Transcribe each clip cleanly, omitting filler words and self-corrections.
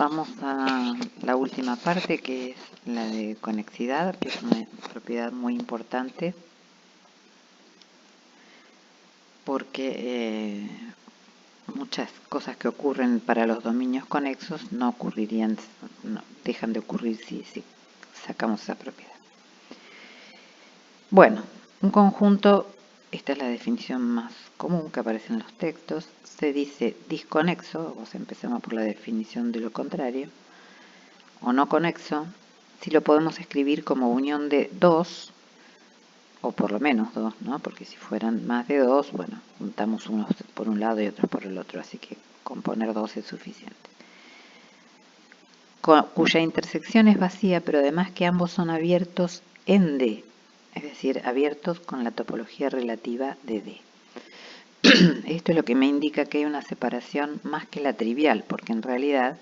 Vamos a la última parte, que es la de conexidad, que es una propiedad muy importante porque muchas cosas que ocurren para los dominios conexos no ocurrirían, dejan de ocurrir si sacamos esa propiedad. Bueno, un conjunto, esta es la definición más común que aparece en los textos, se dice disconexo, o sea, empezamos por la definición de lo contrario, o no conexo, si lo podemos escribir como unión de dos, o por lo menos dos, ¿no? Porque si fueran más de dos, bueno, juntamos unos por un lado y otros por el otro, así que con poner dos es suficiente. Cuya intersección es vacía, pero además que ambos son abiertos en D, es decir, abiertos con la topología relativa de D. Esto es lo que me indica que hay una separación más que la trivial, porque en realidad,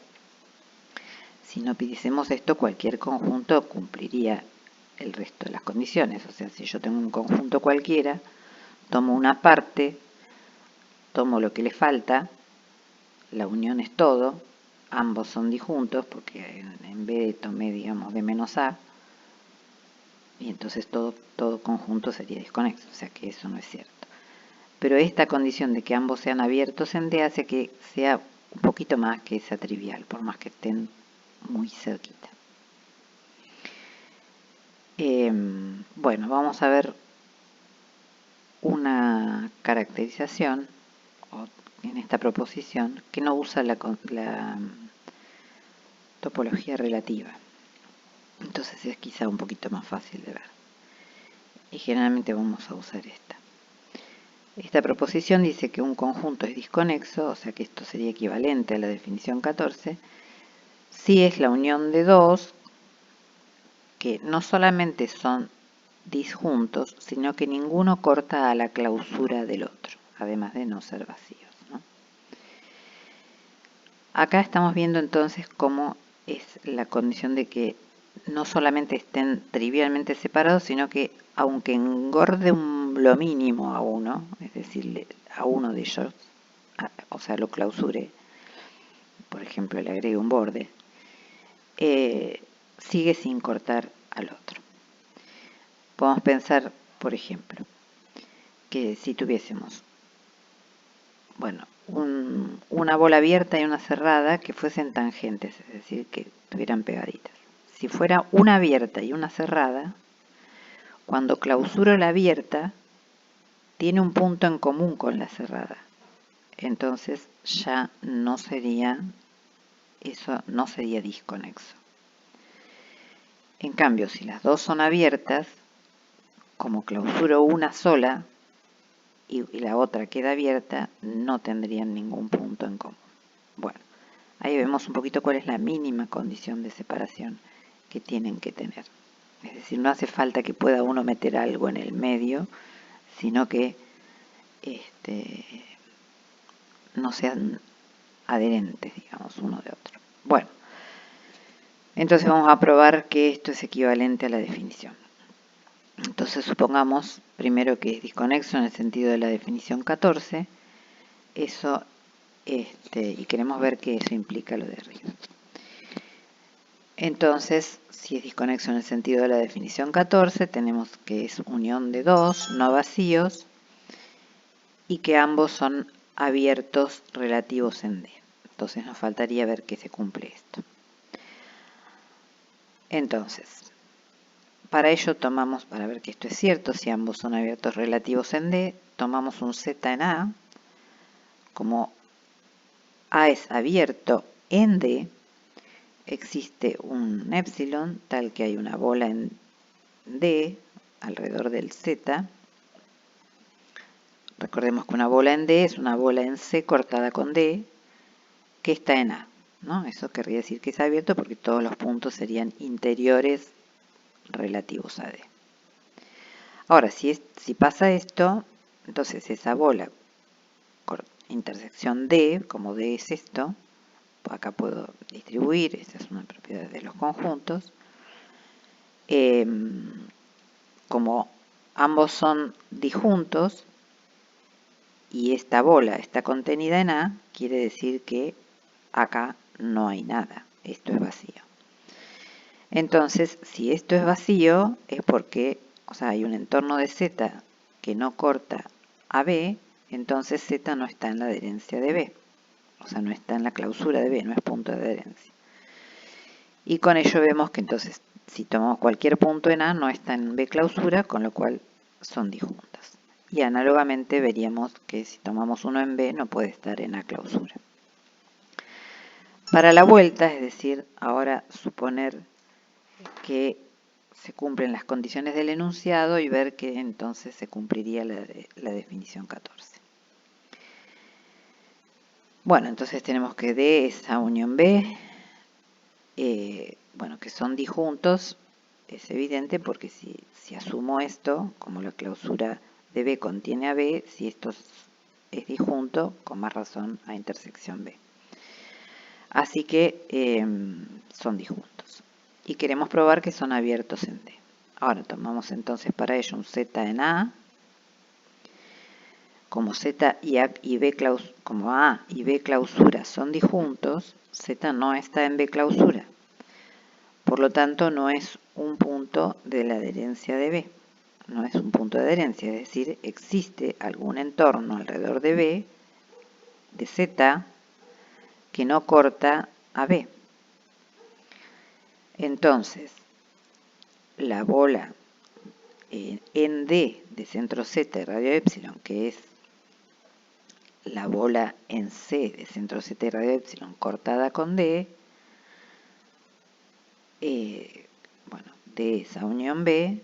si no pidiésemos esto, cualquier conjunto cumpliría el resto de las condiciones. O sea, si yo tengo un conjunto cualquiera, tomo una parte, tomo lo que le falta, la unión es todo, ambos son disjuntos, porque en B tomé, digamos, B menos A, y entonces todo conjunto sería disconexo, o sea que eso no es cierto. Pero esta condición de que ambos sean abiertos en D hace que sea un poquito más que esa trivial, por más que estén muy cerquita. Bueno, vamos a ver una caracterización en esta proposición que no usa la topología relativa. Entonces es quizá un poquito más fácil de ver. Y generalmente vamos a usar esta. Esta proposición dice que un conjunto es disconexo, o sea que esto sería equivalente a la definición 14, si es la unión de dos que no solamente son disjuntos, sino que ninguno corta a la clausura del otro, además de no ser vacíos, ¿no? Acá estamos viendo entonces cómo es la condición de que no solamente estén trivialmente separados, sino que aunque engorde lo mínimo a uno, es decir, a uno de ellos, o sea, lo clausure, por ejemplo, le agregue un borde, sigue sin cortar al otro. Podemos pensar, por ejemplo, que si tuviésemos, bueno, una bola abierta y una cerrada que fuesen tangentes, es decir, que estuvieran pegaditas. Si fuera una abierta y una cerrada, cuando clausuro la abierta, tiene un punto en común con la cerrada. Entonces ya no sería, eso no sería disconexo. En cambio, si las dos son abiertas, como clausuro una sola y la otra queda abierta, no tendrían ningún punto en común. Bueno, ahí vemos un poquito cuál es la mínima condición de separación que tienen que tener. Es decir, no hace falta que pueda uno meter algo en el medio, sino que no sean adherentes, digamos, uno de otro. Bueno, entonces vamos a probar que esto es equivalente a la definición. Entonces supongamos primero que es disconexo en el sentido de la definición 14, eso, y queremos ver que eso implica lo de arriba. Entonces, si es disconexo en el sentido de la definición 14, tenemos que es unión de dos, no vacíos, y que ambos son abiertos relativos en D. Entonces nos faltaría ver que se cumple esto. Entonces, para ello tomamos, para ver que esto es cierto, si ambos son abiertos relativos en D, tomamos un Z en A, como A es abierto en D, existe un epsilon, tal que hay una bola en D alrededor del Z. Recordemos que una bola en D es una bola en C cortada con D, que está en A, ¿no? Eso querría decir que es abierto porque todos los puntos serían interiores relativos a D. Ahora, si pasa esto, entonces esa bola, intersección D, como D es esto, acá puedo distribuir, esta es una propiedad de los conjuntos, como ambos son disjuntos y esta bola está contenida en A, quiere decir que acá no hay nada, esto es vacío. Entonces, si esto es vacío, es porque, o sea, hay un entorno de Z que no corta a B, entonces Z no está en la adherencia de B. O sea, no está en la clausura de B, no es punto de adherencia. Y con ello vemos que entonces, si tomamos cualquier punto en A, no está en B clausura, con lo cual son disjuntas. Y análogamente veríamos que si tomamos uno en B, no puede estar en A clausura. Para la vuelta, es decir, ahora suponer que se cumplen las condiciones del enunciado y ver que entonces se cumpliría la definición 14. Bueno, entonces tenemos que D es A unión B, bueno, que son disjuntos, es evidente porque si asumo esto, como la clausura de B contiene a B, si esto es disjunto, con más razón a intersección B. Así que son disjuntos. Y queremos probar que son abiertos en D. Ahora tomamos entonces para ello un Z en A. Como Z y B como A y B clausura son disjuntos, Z no está en B clausura. Por lo tanto, no es un punto de la adherencia de B. No es un punto de adherencia, es decir, existe algún entorno alrededor de B, de Z, que no corta a B. Entonces, la bola en D de centro Z de radio epsilon, que es la bola en C de centro Z de radio epsilon cortada con D, bueno, de esa unión B,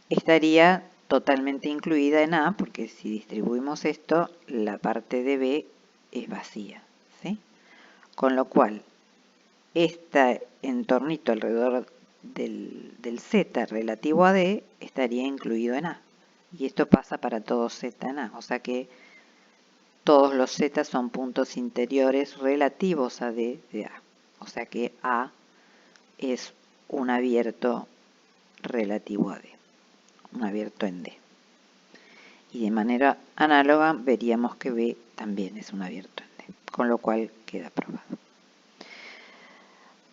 estaría totalmente incluida en A, porque si distribuimos esto, la parte de B es vacía, ¿sí? Con lo cual, este entornito alrededor del Z relativo a D estaría incluido en A. Y esto pasa para todo Z en A, o sea que todos los Z son puntos interiores relativos a D de A. O sea que A es un abierto relativo a D, un abierto en D. Y de manera análoga veríamos que B también es un abierto en D, con lo cual queda probado.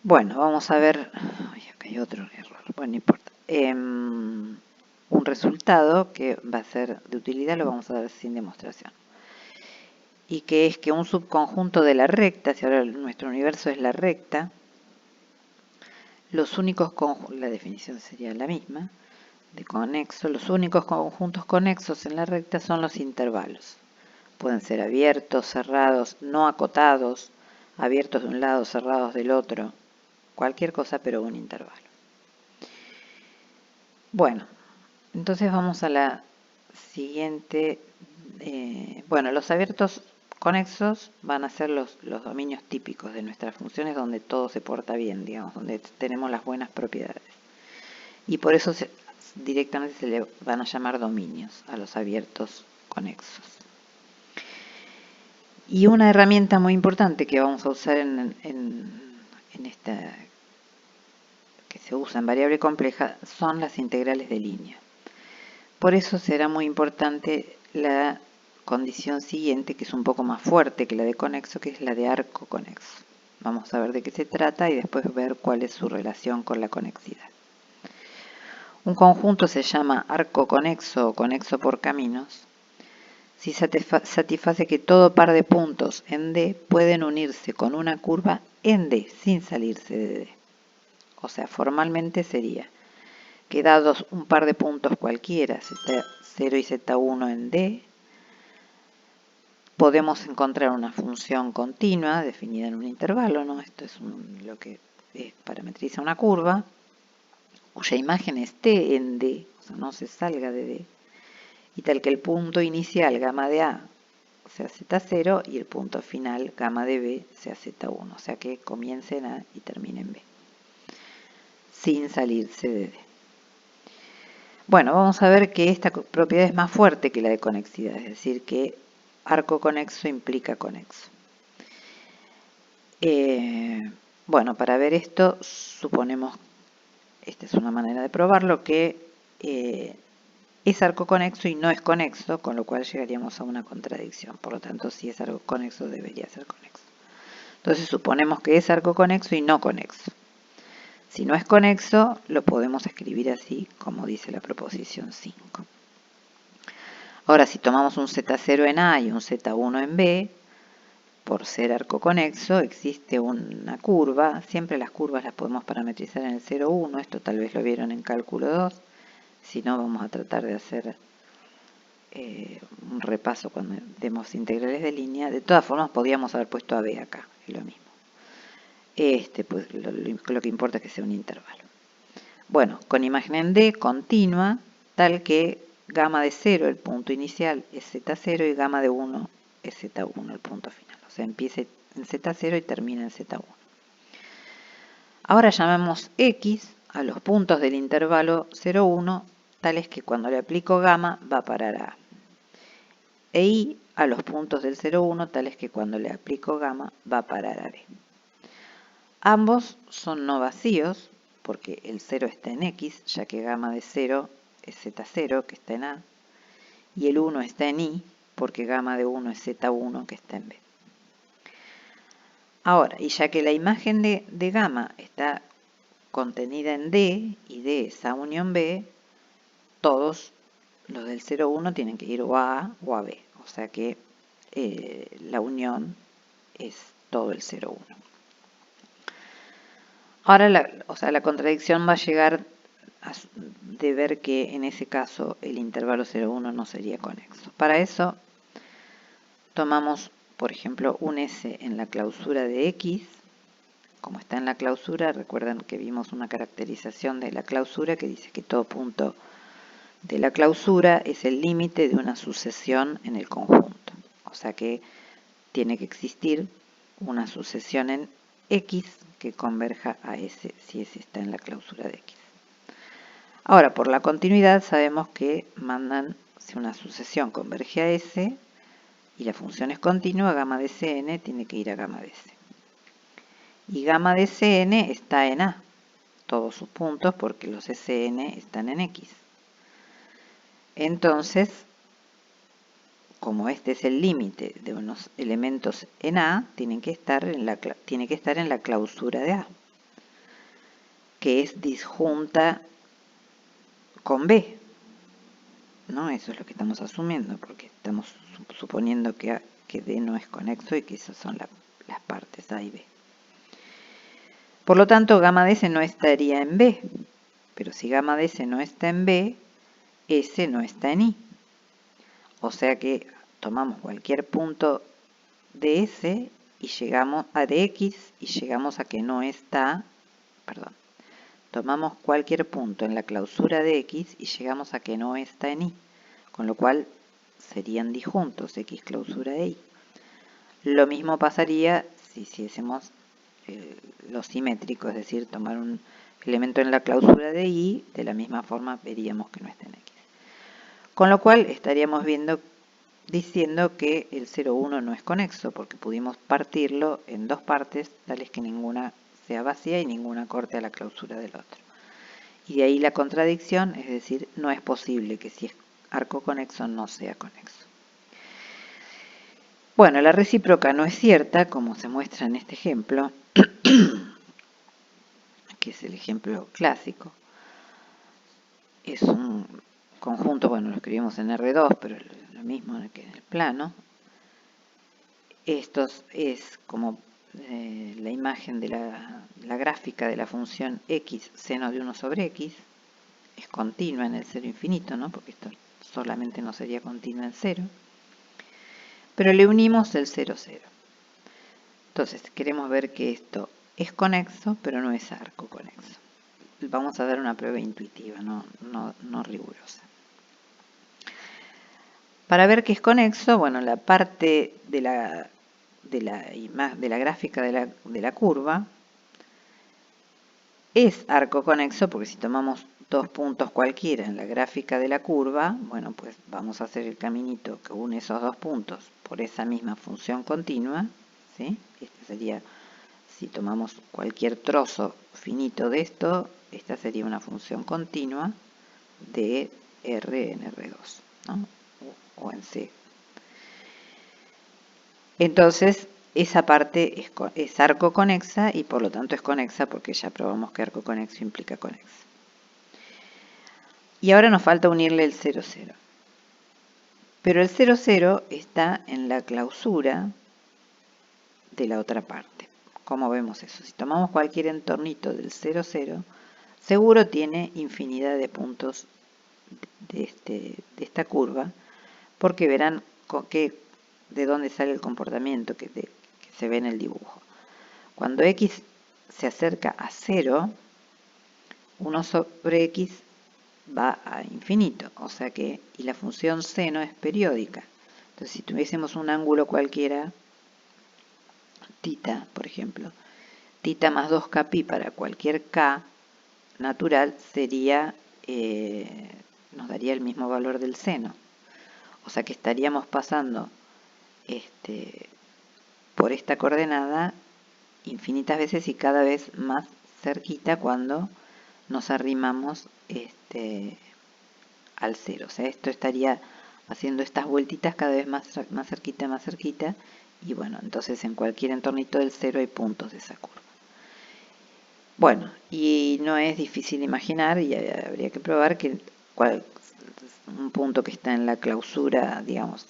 Bueno, vamos a ver, acá hay otro error, bueno, no importa. Un resultado que va a ser de utilidad, lo vamos a ver sin demostración. Y que es que un subconjunto de la recta, si ahora nuestro universo es la recta, los únicos conjuntos, la definición sería la misma, de conexo, los únicos conjuntos conexos en la recta son los intervalos. Pueden ser abiertos, cerrados, no acotados, abiertos de un lado, cerrados del otro, cualquier cosa pero un intervalo. Bueno, entonces vamos a la siguiente. Bueno, los abiertos conexos van a ser los dominios típicos de nuestras funciones donde todo se porta bien, digamos, donde tenemos las buenas propiedades. Y por eso directamente se le van a llamar dominios a los abiertos conexos. Y una herramienta muy importante que vamos a usar en esta, que se usa en variable compleja, son las integrales de línea. Por eso será muy importante la condición siguiente, que es un poco más fuerte que la de conexo, que es la de arco conexo. Vamos a ver de qué se trata y después ver cuál es su relación con la conexidad. Un conjunto se llama arco conexo o conexo por caminos si satisface que todo par de puntos en D pueden unirse con una curva en D sin salirse de D. O sea, formalmente sería que dados un par de puntos cualquiera, Z0 y Z1 en D, podemos encontrar una función continua definida en un intervalo, ¿no? Esto es lo que parametriza una curva, cuya imagen esté en D, o sea, no se salga de D, y tal que el punto inicial, gamma de A, sea Z0, y el punto final, gamma de B, sea Z1, o sea que comience en A y termine en B, sin salirse de D. Bueno, vamos a ver que esta propiedad es más fuerte que la de conexidad, es decir, que arco conexo implica conexo. Bueno, para ver esto, suponemos, esta es una manera de probarlo, que es arco conexo y no es conexo, con lo cual llegaríamos a una contradicción. Por lo tanto, si es arco conexo, debería ser conexo. Entonces suponemos que es arco conexo y no conexo. Si no es conexo, lo podemos escribir así, como dice la proposición 5. Ahora, si tomamos un Z0 en A y un Z1 en B, por ser arco conexo, existe una curva. Siempre las curvas las podemos parametrizar en el 0, 1. Esto tal vez lo vieron en cálculo 2. Si no, vamos a tratar de hacer un repaso cuando demos integrales de línea. De todas formas, podríamos haber puesto a B acá, es lo mismo. Pues lo que importa es que sea un intervalo. Bueno, con imagen en D continua, tal que gamma de 0, el punto inicial, es Z0 y gamma de 1 es Z1, el punto final. O sea, empieza en Z0 y termina en Z1. Ahora llamamos X a los puntos del intervalo 0, 1, tales que cuando le aplico gamma va a parar a A. E Y a los puntos del 0, 1, tales que cuando le aplico gamma va a parar a B. Ambos son no vacíos, porque el 0 está en X, ya que gamma de 0 es Z0, que está en A, y el 1 está en Y, porque gamma de 1 es Z1, que está en B. Ahora, y ya que la imagen de gamma está contenida en D, y D es A unión B, todos los del 0, 1 tienen que ir o a A o a B, o sea que la unión es todo el 0, 1. Ahora, la contradicción va a llegar de ver que en ese caso el intervalo 0, 1 no sería conexo. Para eso tomamos, por ejemplo, un S en la clausura de X. Como está en la clausura, recuerdan que vimos una caracterización de la clausura que dice que todo punto de la clausura es el límite de una sucesión en el conjunto. O sea que tiene que existir una sucesión en X que converja a S si S está en la clausura de X. Ahora, por la continuidad sabemos que si una sucesión converge a S y la función es continua, gamma de Cn tiene que ir a gamma de S. Y gamma de Cn está en A, todos sus puntos, porque los Sn están en X. Entonces, como este es el límite de unos elementos en A, tiene que estar en la clausura de A, que es disjunta con B, ¿no? Eso es lo que estamos asumiendo, porque estamos suponiendo que D no es conexo y que esas son las partes A y B. Por lo tanto, gamma de S no estaría en B, pero si gamma de S no está en B, S no está en Y. O sea que tomamos cualquier punto de S y llegamos a de X y llegamos a que no está, tomamos cualquier punto en la clausura de X y llegamos a que no está en Y, con lo cual serían disjuntos X clausura de Y. Lo mismo pasaría si hiciésemos lo simétrico, es decir, tomar un elemento en la clausura de Y, de la misma forma veríamos que no está en X. Con lo cual estaríamos diciendo que el 0, 1 no es conexo, porque pudimos partirlo en dos partes, tales que ninguna sea vacía y ninguna corte a la clausura del otro. Y de ahí la contradicción, es decir, no es posible que si es arco conexo no sea conexo. Bueno, la recíproca no es cierta, como se muestra en este ejemplo, que es el ejemplo clásico. Es un conjunto, bueno, lo escribimos en R2, pero es lo mismo que en el plano. Esto es como la imagen de la gráfica de la función x seno de 1 sobre x. Es continua en el 0 infinito, ¿no? Porque esto solamente no sería continua en 0. Pero le unimos el 0, 0. Entonces, queremos ver que esto es conexo, pero no es arco conexo. Vamos a dar una prueba intuitiva, no rigurosa. Para ver que es conexo, bueno, la parte de la gráfica de la curva es arco conexo, porque si tomamos dos puntos cualquiera en la gráfica de la curva, bueno, pues vamos a hacer el caminito que une esos dos puntos por esa misma función continua, ¿sí? Este sería, si tomamos cualquier trozo finito de esto, esta sería una función continua de R en R2, ¿no? O en C. Entonces, esa parte es arco conexa y por lo tanto es conexa porque ya probamos que arco conexo implica conexa. Y ahora nos falta unirle el 0, 0. Pero el 0, 0 está en la clausura de la otra parte. ¿Cómo vemos eso? Si tomamos cualquier entornito del 0, 0, seguro tiene infinidad de puntos de esta curva, porque verán de dónde sale el comportamiento que se ve en el dibujo. Cuando x se acerca a 0, 1 sobre x va a infinito, o sea que, y la función seno es periódica. Entonces, si tuviésemos un ángulo cualquiera, tita, por ejemplo, tita más 2kπ para cualquier k natural sería, nos daría el mismo valor del seno. O sea que estaríamos pasando por esta coordenada infinitas veces y cada vez más cerquita cuando nos arrimamos al 0. O sea, esto estaría haciendo estas vueltitas cada vez más cerquita, y bueno, entonces en cualquier entornito del 0 hay puntos de esa curva. Bueno, y no es difícil imaginar, y habría que probar que un punto que está en la clausura, digamos,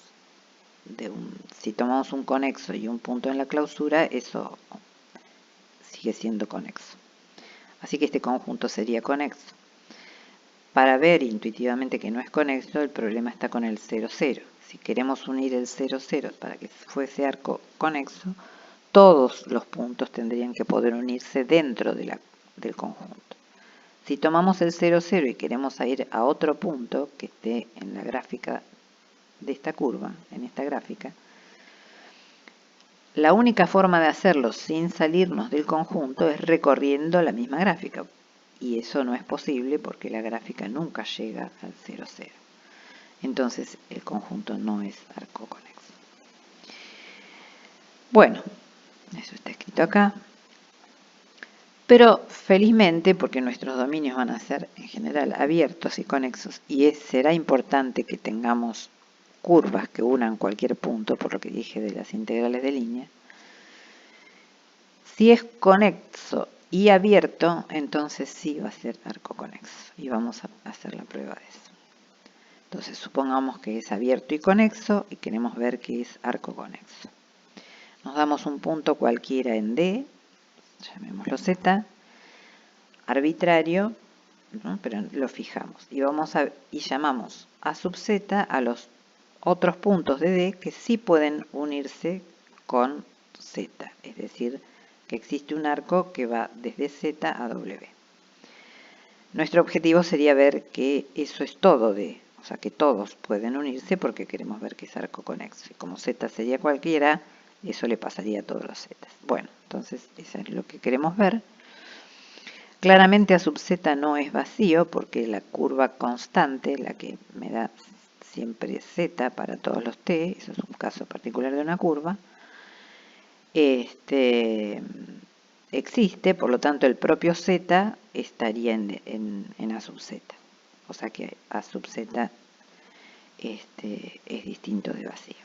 si tomamos un conexo y un punto en la clausura, eso sigue siendo conexo. Así que este conjunto sería conexo. Para ver intuitivamente que no es conexo, el problema está con el 0, 0. Si queremos unir el 0, 0 para que fuese arco conexo, todos los puntos tendrían que poder unirse dentro del conjunto. Si tomamos el 0, 0 y queremos ir a otro punto que esté en la gráfica de esta curva, en esta gráfica, la única forma de hacerlo sin salirnos del conjunto es recorriendo la misma gráfica. Y eso no es posible porque la gráfica nunca llega al 0, 0. Entonces el conjunto no es arco conexo. Bueno, eso está escrito acá. Pero felizmente, porque nuestros dominios van a ser en general abiertos y conexos, y será importante que tengamos curvas que unan cualquier punto, por lo que dije de las integrales de línea. Si es conexo y abierto, entonces sí va a ser arco conexo. Y vamos a hacer la prueba de eso. Entonces supongamos que es abierto y conexo y queremos ver que es arco conexo. Nos damos un punto cualquiera en D, llamémoslo Z, arbitrario, ¿no? Pero lo fijamos. Y llamamos a sub Z a los otros puntos de D que sí pueden unirse con Z. Es decir, que existe un arco que va desde Z a W. Nuestro objetivo sería ver que eso es todo D. O sea, que todos pueden unirse porque queremos ver que es arco conexo. Y como Z sería cualquiera, eso le pasaría a todos los Z. Bueno, entonces eso es lo que queremos ver. Claramente a sub Z no es vacío porque la curva constante, la que me da siempre Z para todos los T, eso es un caso particular de una curva, existe, por lo tanto el propio Z estaría en A sub Z. O sea que A sub Z es distinto de vacío.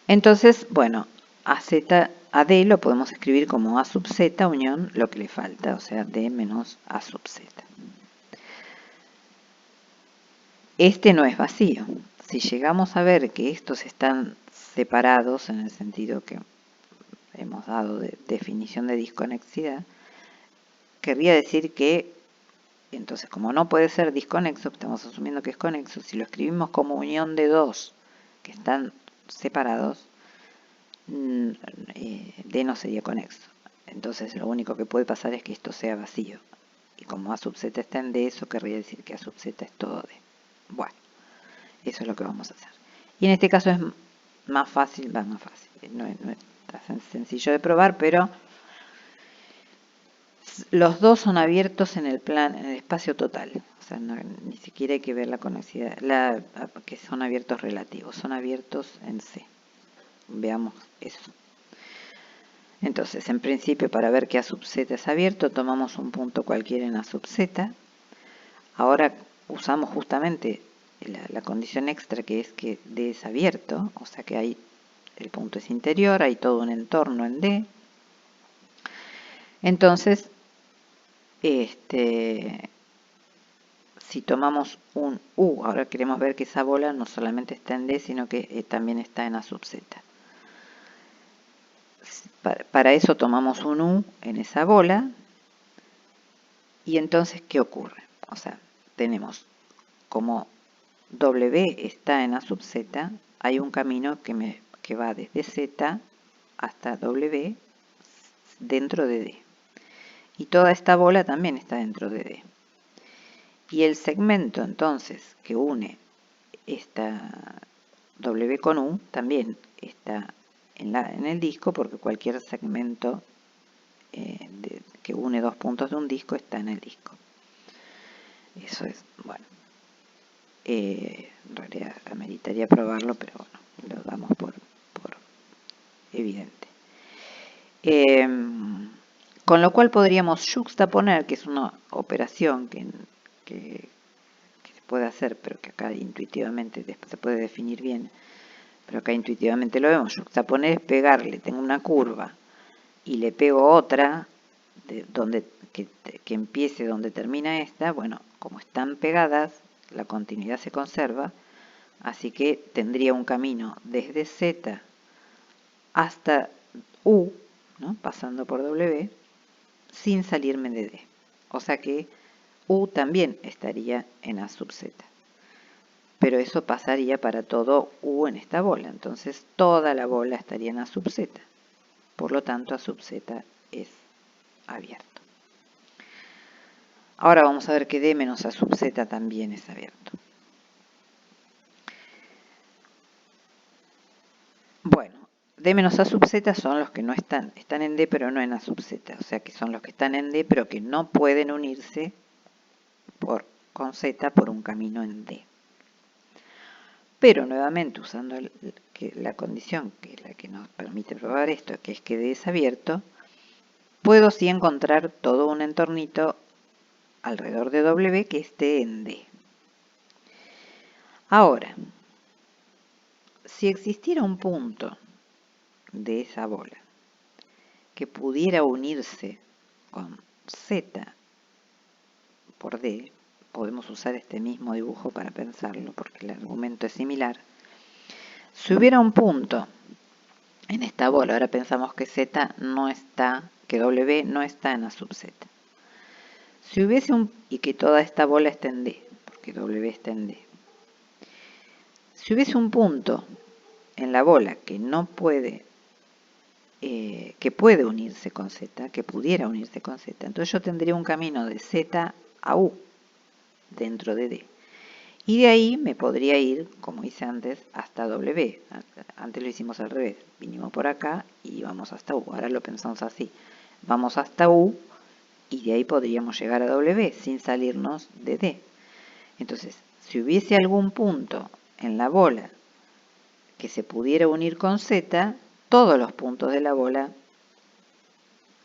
Entonces, bueno, a D lo podemos escribir como A sub Z unión lo que le falta, o sea, D menos A sub Z. Este no es vacío. Si llegamos a ver que estos están separados en el sentido que hemos dado de definición de disconexidad, querría decir que, entonces, como no puede ser disconexo, estamos asumiendo que es conexo, si lo escribimos como unión de dos que están separados, D no sería conexo. Entonces, lo único que puede pasar es que esto sea vacío. Y como A sub Z está en D, eso querría decir que A sub Z es todo D. Bueno, eso es lo que vamos a hacer. Y en este caso es más fácil, no es tan sencillo de probar, pero los dos son abiertos en el espacio total. O sea, ni siquiera hay que ver la conexidad, que son abiertos relativos, son abiertos en C. Veamos eso. Entonces, en principio, para ver que A sub Z es abierto, tomamos un punto cualquiera en A sub Z. Ahora usamos justamente la condición extra que es que D es abierto, o sea que hay el punto es interior, hay todo un entorno en D. Entonces, si tomamos un U, ahora queremos ver que esa bola no solamente está en D, sino que también está en A sub Z. Para eso tomamos un U en esa bola, y entonces, ¿qué ocurre? O sea, tenemos como W está en A sub Z, hay un camino que va desde Z hasta W dentro de D. Y toda esta bola también está dentro de D. Y el segmento entonces que une esta W con U también está en el disco, porque cualquier segmento que une dos puntos de un disco está en el disco. Eso es, bueno, en realidad ameritaría probarlo, pero bueno, lo damos por evidente. Con lo cual podríamos juxtaponer, que es una operación que se puede hacer, pero que acá intuitivamente después se puede definir bien, pero acá intuitivamente lo vemos. Juxtaponer es pegarle, tengo una curva y le pego otra que empiece donde termina esta. Bueno, como están pegadas, la continuidad se conserva, así que tendría un camino desde Z hasta U, ¿no?, pasando por W, sin salirme de D. O sea que U también estaría en A sub Z. Pero eso pasaría para todo U en esta bola. Entonces toda la bola estaría en A sub Z. Por lo tanto, A sub Z es abierto. Ahora vamos a ver que D menos A sub Z también es abierto. Bueno, D menos A sub Z son los que no están en D pero no en A sub Z. O sea que son los que están en D pero que no pueden unirse con Z por un camino en D. Pero nuevamente usando la condición que es la que nos permite probar esto, que es que D es abierto, puedo sí encontrar todo un entornito alrededor de W que esté en D. Ahora, si existiera un punto de esa bola que pudiera unirse con Z por D, podemos usar este mismo dibujo para pensarlo porque el argumento es similar. Si hubiera un punto en esta bola, ahora pensamos que Z no está, que W no está en A sub Z. Si hubiese y que toda esta bola está en D, porque W está en D. Si hubiese un punto en la bola que no puede, que puede unirse con Z, que pudiera unirse con Z, entonces yo tendría un camino de Z a U dentro de D. Y de ahí me podría ir, como hice antes, hasta W. Antes lo hicimos al revés. Vinimos por acá y vamos hasta U. Ahora lo pensamos así. Vamos hasta U y de ahí podríamos llegar a W sin salirnos de D. Entonces, si hubiese algún punto en la bola que se pudiera unir con Z, todos los puntos de la bola,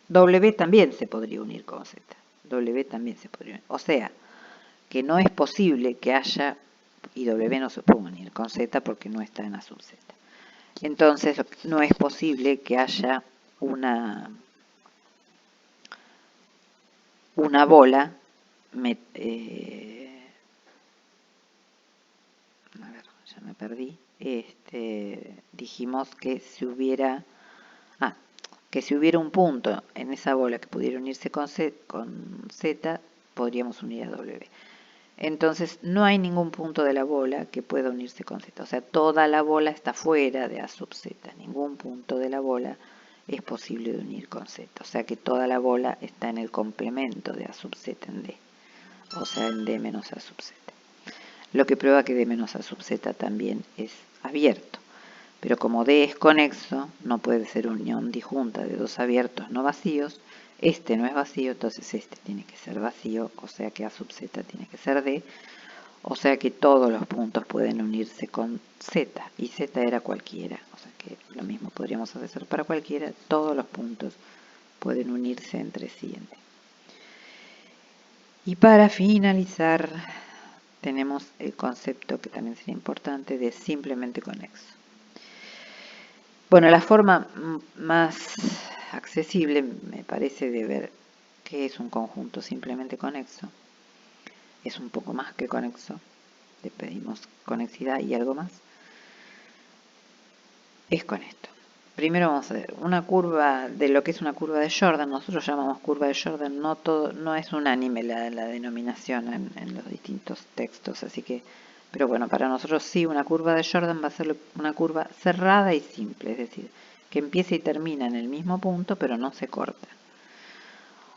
W también se podría unir con Z. W también se podría unir. O sea, que no es posible que haya, y W no se puede unir con Z porque no está en A sub Z. Entonces, no es posible que haya una bola, a ver, ya me perdí, dijimos que si hubiera, un punto en esa bola que pudiera unirse con Z, podríamos unir a W. Entonces, no hay ningún punto de la bola que pueda unirse con Z. O sea, toda la bola está fuera de A sub Z. Ningún punto de la bola es posible de unir con Z. O sea que toda la bola está en el complemento de A sub Z en D. O sea, en D menos A sub Z. Lo que prueba que D menos A sub Z también es abierto. Pero como D es conexo, no puede ser unión disjunta de dos abiertos no vacíos. Este no es vacío, entonces este tiene que ser vacío, o sea que A sub Z tiene que ser D, o sea que todos los puntos pueden unirse con Z, y Z era cualquiera, o sea que lo mismo podríamos hacer para cualquiera, todos los puntos pueden unirse entre sí en D. Y para finalizar, tenemos el concepto que también sería importante de simplemente conexo. Bueno, la forma más accesible me parece de ver qué es un conjunto simplemente conexo. Es un poco más que conexo. Le pedimos conexidad y algo más. Es con esto. Primero vamos a ver una curva de lo que es una curva de Jordan. Nosotros llamamos curva de Jordan. No es unánime la denominación en los distintos textos, así que, pero bueno, para nosotros sí, una curva de Jordan va a ser una curva cerrada y simple, es decir, que empieza y termina en el mismo punto, pero no se corta.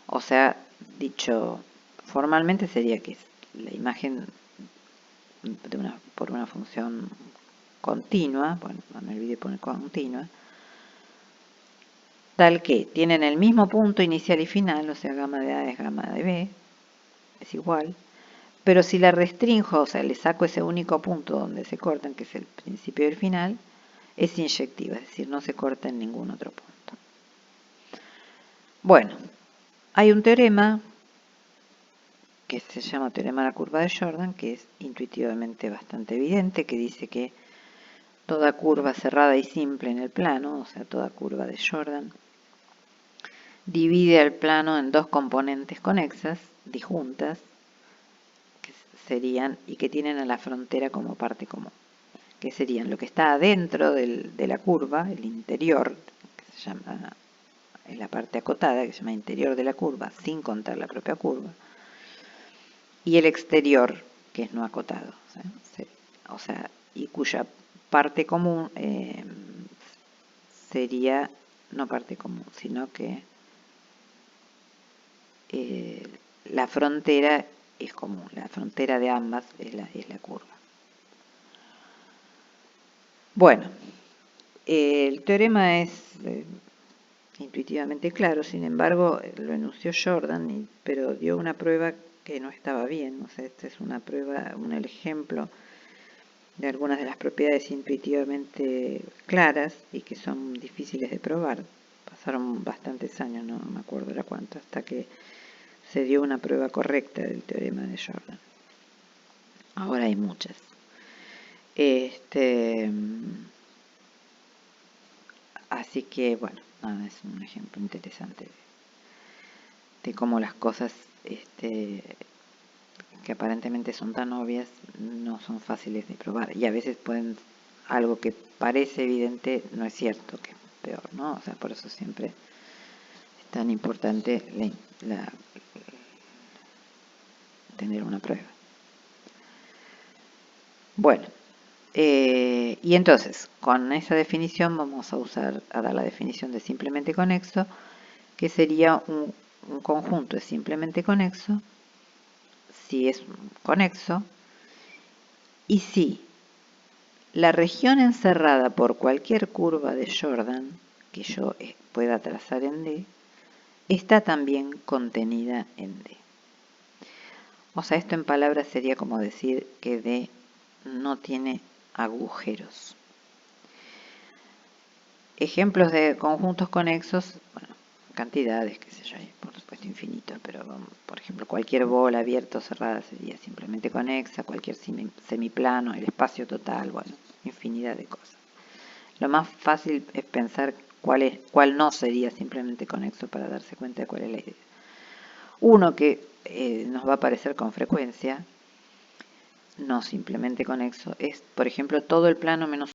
O sea, dicho formalmente sería que la imagen por una función continua, bueno, no me olvidé poner continua, tal que tienen el mismo punto inicial y final, o sea, gamma de A es gamma de B, es igual, pero si la restrinjo, o sea, le saco ese único punto donde se cortan, que es el principio y el final, es inyectiva, es decir, no se corta en ningún otro punto. Bueno, hay un teorema que se llama teorema de la curva de Jordan, que es intuitivamente bastante evidente, que dice que toda curva cerrada y simple en el plano, o sea, toda curva de Jordan, divide el plano en dos componentes conexas, disjuntas, que serían y que tienen a la frontera como parte común, que serían lo que está adentro de la curva, el interior, que se llama, es la parte acotada, que se llama interior de la curva, sin contar la propia curva, y el exterior, que es no acotado, o sea y cuya parte común sería no parte común, sino que la frontera es común, la frontera de ambas es la curva. Bueno, el teorema es intuitivamente claro, sin embargo lo enunció Jordan, pero dio una prueba que no estaba bien, o sea, esta es una prueba, un ejemplo de algunas de las propiedades intuitivamente claras y que son difíciles de probar. Pasaron bastantes años, no me acuerdo era cuánto, hasta que se dio una prueba correcta del teorema de Jordan. Ahora hay muchas. Así que, bueno, nada, es un ejemplo interesante de cómo las cosas que aparentemente son tan obvias no son fáciles de probar. Y a veces algo que parece evidente no es cierto, que es peor, ¿no? O sea, por eso siempre es tan importante tener una prueba. Bueno, y entonces, con esa definición vamos a dar la definición de simplemente conexo, que sería un conjunto es simplemente conexo, si es conexo, y si la región encerrada por cualquier curva de Jordan que yo pueda trazar en D, está también contenida en D. O sea, esto en palabras sería como decir que D no tiene agujeros. Ejemplos de conjuntos conexos, bueno, cantidades, qué sé yo, por supuesto infinito, pero por ejemplo cualquier bola abierta o cerrada sería simplemente conexa, cualquier semiplano, el espacio total, bueno, infinidad de cosas. Lo más fácil es pensar cuál no sería simplemente conexo para darse cuenta de cuál es la idea. Uno que nos va a aparecer con frecuencia, no simplemente conexo, es por ejemplo todo el plano menos